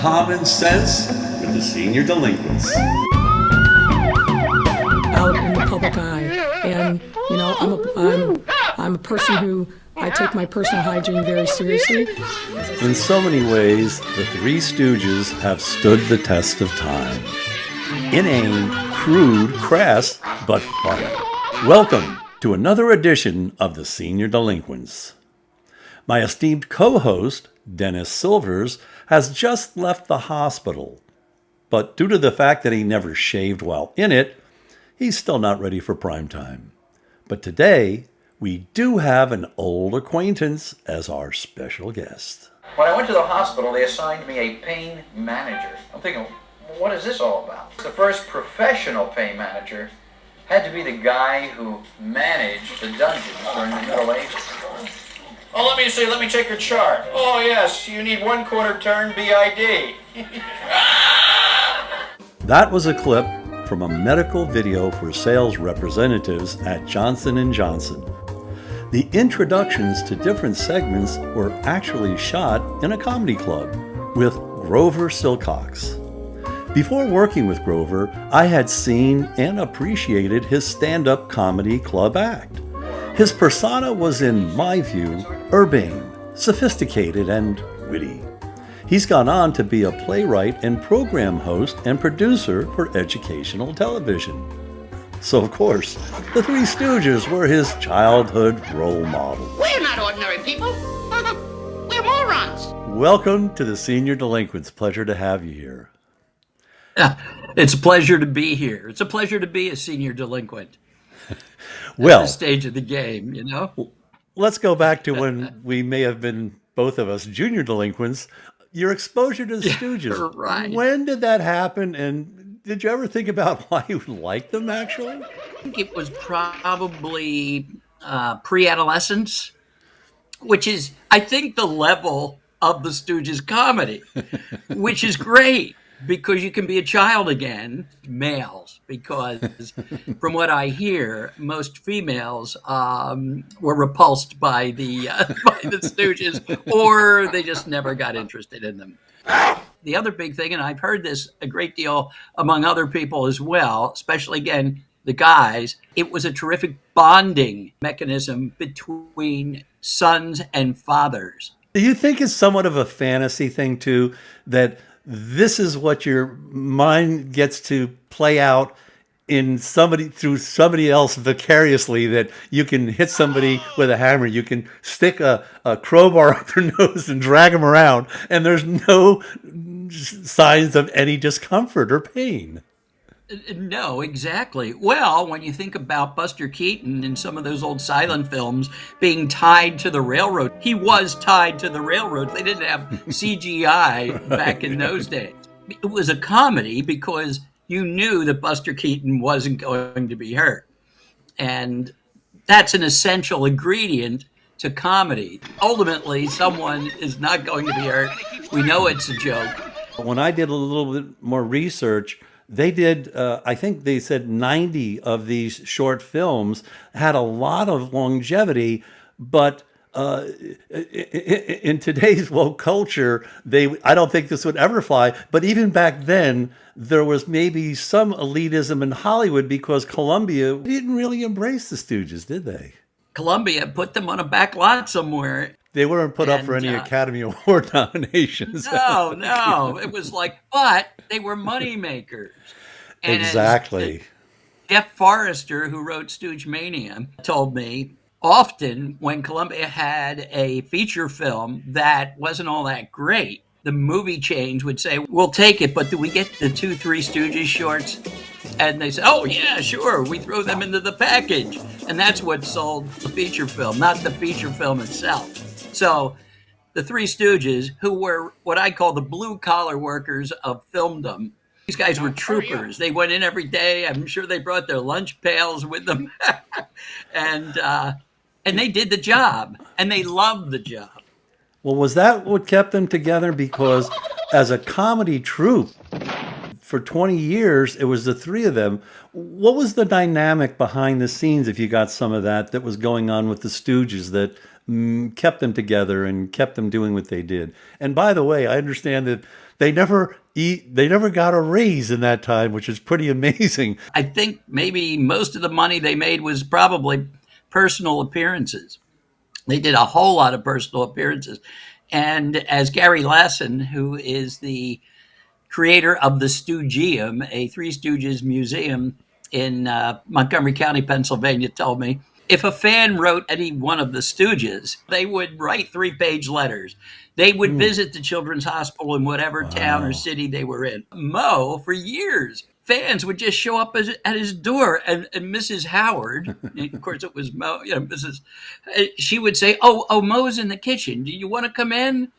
common sense with the senior delinquents. Out in the public eye, and you know, I'm a person who I take my personal hygiene very seriously. In so many ways, the Three Stooges have stood the test of time. Inane, crude, crass, but funny. Welcome to another edition of the Senior Delinquents. My esteemed co-host, Dennis Silvers, has just left the hospital. But due to the fact that he never shaved while in it, he's still not ready for prime time. But today, we do have an old acquaintance as our special guest. When I went to the hospital, they assigned me a pain manager. I'm thinking, what is this all about? The first professional pain manager had to be the guy who managed the dungeons during the Middle Ages. Oh, let me see, let me check your chart. Oh, yes, you need 1/4 turn BID. That was a clip from a medical video for sales representatives at Johnson & Johnson. The introductions to different segments were actually shot in a comedy club with Grover Silcox. Before working with Grover, I had seen and appreciated his stand-up comedy club act. His persona was, in my view, urbane, sophisticated, and witty. He's gone on to be a playwright and program host and producer for educational television. So, of course, the Three Stooges were his childhood role models. We're not ordinary people. We're morons. Welcome to the Senior Delinquents. Pleasure to have you here. It's a pleasure to be here. It's a pleasure to be a senior delinquent. Well, at this stage of the game, you know? Let's go back to when we may have been, both of us, junior delinquents. Your exposure to the Stooges. Right. When did that happen? And did you ever think about why you liked them, actually? I think it was probably pre-adolescence, which is, I think, the level of the Stooges comedy, which is great because you can be a child again, males, because from what I hear, most females were repulsed by the Stooges, or they just never got interested in them. The other big thing, and I've heard this a great deal among other people as well, especially, again, the guys, it was a terrific bonding mechanism between sons and fathers. Do you think it's somewhat of a fantasy thing, too, that this is what your mind gets to play out in somebody, through somebody else vicariously, that you can hit somebody with a hammer, you can stick a crowbar up their nose and drag them around, and there's no signs of any discomfort or pain? No, exactly. Well, when you think about Buster Keaton in some of those old silent films being tied to the railroad, he was tied to the railroad. They didn't have CGI back in those days. It was a comedy because you knew that Buster Keaton wasn't going to be hurt. And that's an essential ingredient to comedy. Ultimately, someone is not going to be hurt. We know it's a joke. When I did a little bit more research, they did, I think they said 90 of these short films had a lot of longevity, but in today's woke culture, I don't think this would ever fly. But even back then, there was maybe some elitism in Hollywood because Columbia didn't really embrace the Stooges, did they? Columbia put them on a back lot somewhere. They weren't put up for any Academy Award nominations. No. It was like, but they were money makers. And exactly. Jeff Forrester, who wrote Stooge Mania, told me often when Columbia had a feature film that wasn't all that great, the movie chains would say, we'll take it, but do we get the 2 Three Stooges shorts? And they said, oh, yeah, sure. We throw them into the package. And that's what sold the feature film, not the feature film itself. So the Three Stooges, who were what I call the blue-collar workers of filmdom, these guys were troopers. They went in every day. I'm sure they brought their lunch pails with them. and they did the job. And they loved the job. Well, was that what kept them together? Because as a comedy troupe, for 20 years, it was the three of them. What was the dynamic behind the scenes, if you got some of that was going on with the Stooges that kept them together and kept them doing what they did? And by the way, I understand that they never got a raise in that time, which is pretty amazing. I think maybe most of the money they made was probably personal appearances. They did a whole lot of personal appearances. And as Gary Lassen, who is the creator of the Stoogeum, a Three Stooges museum in Montgomery County, Pennsylvania, told me, if a fan wrote any one of the Stooges, they would write 3-page letters. They would visit the Children's Hospital in whatever town or city they were in. Mo, for years, fans would just show up at his door, and Mrs. Howard, of course it was Mo, Mrs. She would say, "Oh, Mo's in the kitchen. Do you want to come in?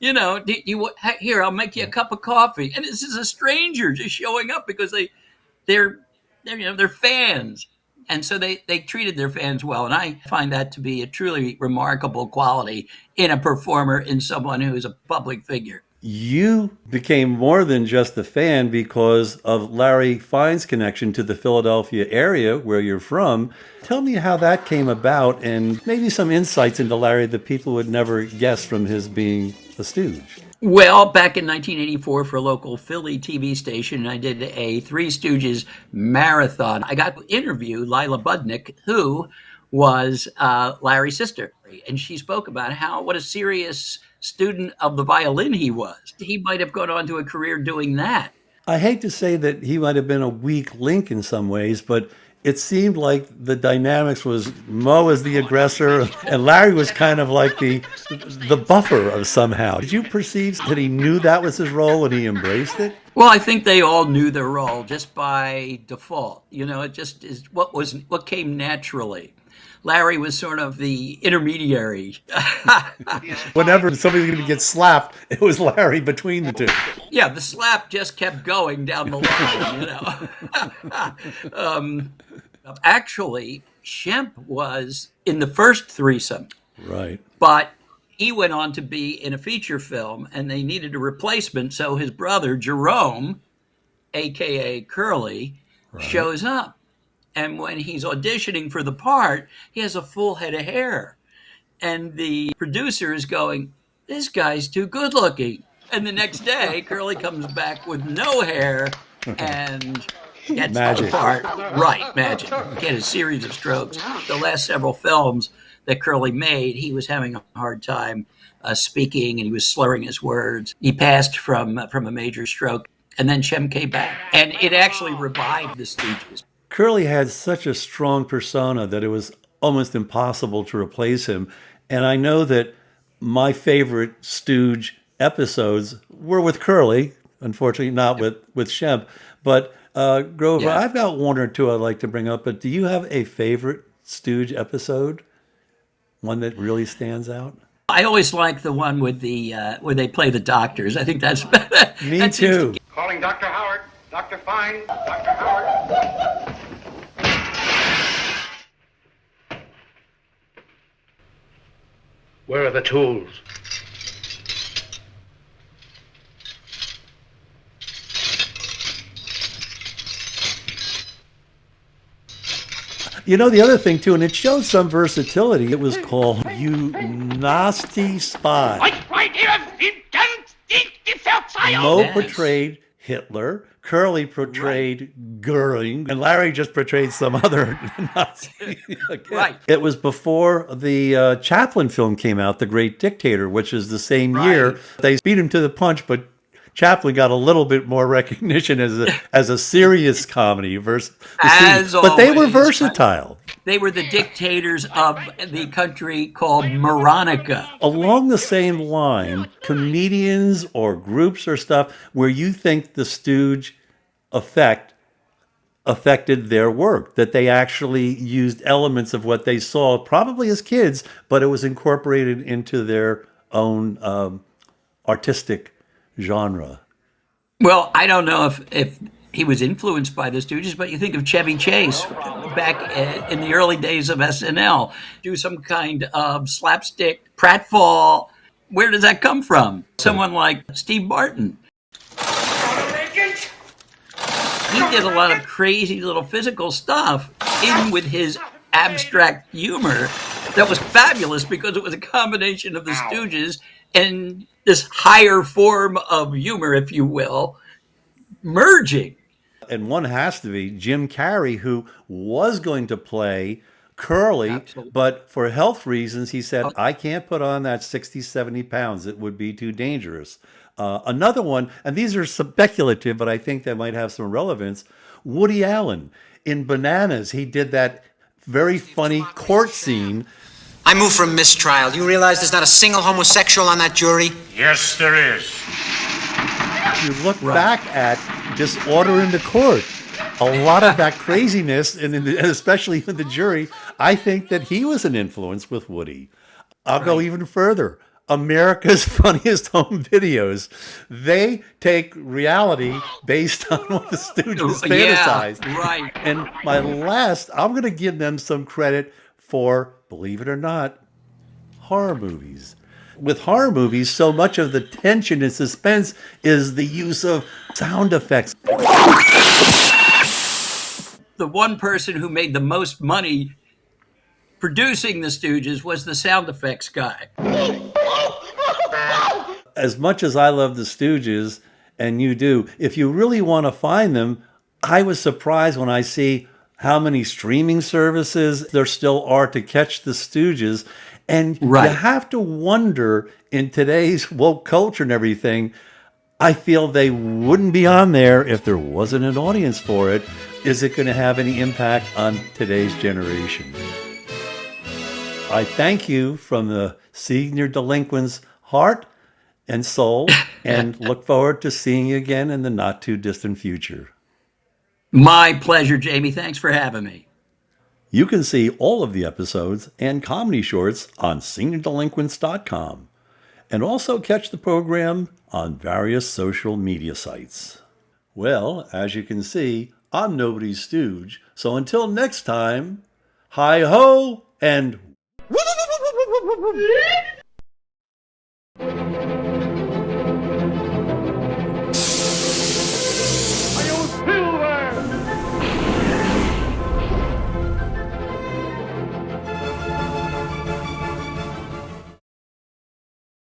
Here, I'll make you a cup of coffee." And this is a stranger just showing up because they're fans. And so they treated their fans well. And I find that to be a truly remarkable quality in a performer, in someone who is a public figure. You became more than just a fan because of Larry Fine's connection to the Philadelphia area where you're from. Tell me how that came about, and maybe some insights into Larry that people would never guess from his being a Stooge. Well, back in 1984 for a local Philly TV station, I did a Three Stooges marathon. I got to interview Lila Budnick, who was Larry's sister. And she spoke about what a serious student of the violin he was. He might have gone on to a career doing that. I hate to say that he might have been a weak link in some ways, but it seemed like the dynamics was Mo as the aggressor and Larry was kind of like the buffer of somehow. Did you perceive that he knew that was his role and he embraced it? Well, I think they all knew their role just by default. It just is what came naturally. Larry was sort of the intermediary. Whenever somebody was going to get slapped, it was Larry between the two. Yeah, the slap just kept going down the line, Actually, Shemp was in the first threesome. Right. But he went on to be in a feature film, and they needed a replacement, so his brother, Jerome, a.k.a. Curly, shows up. And when he's auditioning for the part, he has a full head of hair. And the producer is going, "This guy's too good looking." And the next day, Curly comes back with no hair and gets the part. Right, magic. He had a series of strokes. The last several films that Curly made, he was having a hard time speaking, and he was slurring his words. He passed from a major stroke. And then Shem came back. And it actually revived the Stooges. Curly had such a strong persona that it was almost impossible to replace him. And I know that my favorite Stooge episodes were with Curly, unfortunately not with Shemp. But Grover, I've got one or two I'd like to bring up, but do you have a favorite Stooge episode? One that really stands out? I always like the one with the where they play the doctors. I think that's Me too. Calling Dr. Howard. Dr. Fine. Dr. Howard. Where are the tools? The other thing too, and it showed some versatility, it was called You Nasty Spy. Mo portrayed Hitler, Curly portrayed Goering, and Larry just portrayed some other Nazi. Right. It was before the Chaplin film came out, The Great Dictator, which is the same year. They beat him to the punch, but Chaplin got a little bit more recognition as a serious comedy versus but they were versatile. They were the dictators of the country called Moronica. Along the same line, comedians or groups or stuff where you think the Stooge affected their work, that they actually used elements of what they saw probably as kids, but it was incorporated into their own artistic genre. Well, I don't know if he was influenced by the Stooges, but you think of Chevy Chase back in the early days of SNL, do some kind of slapstick pratfall. Where does that come from? Someone like Steve Martin. Agent, he did a lot of crazy little physical stuff in with his abstract humor that was fabulous because it was a combination of the Stooges and this higher form of humor, if you will, merging. And one has to be Jim Carrey, who was going to play Curly, Absolutely. but for health reasons, he said, I can't put on that 60, 70 pounds. It would be too dangerous. Another one, and these are speculative, but I think they might have some relevance. Woody Allen. In Bananas, he did that very funny court scene. I move for mistrial. You realize there's not a single homosexual on that jury? Yes, there is. If you look back at Disorder in the Court, a lot of that craziness, and especially in the jury, I think that he was an influence with Woody. I'll go even further. America's Funniest Home Videos. They take reality based on what the Stooges fantasized. Yeah, right. And my last, I'm going to give them some credit for, believe it or not, horror movies. With horror movies, so much of the tension and suspense is the use of sound effects. The one person who made the most money producing the Stooges was the sound effects guy. As much as I love the Stooges, and you do, if you really want to find them, I was surprised when I see how many streaming services there still are to catch the Stooges. And you have to wonder, in today's woke culture and everything, I feel they wouldn't be on there if there wasn't an audience for it. Is it going to have any impact on today's generation? I thank you from the senior delinquent's heart and soul, and look forward to seeing you again in the not too distant future. My pleasure, Jamie. Thanks for having me. You can see all of the episodes and comedy shorts on seniordelinquents.com, and also catch the program on various social media sites. Well, as you can see, I'm nobody's stooge, so until next time, hi-ho and...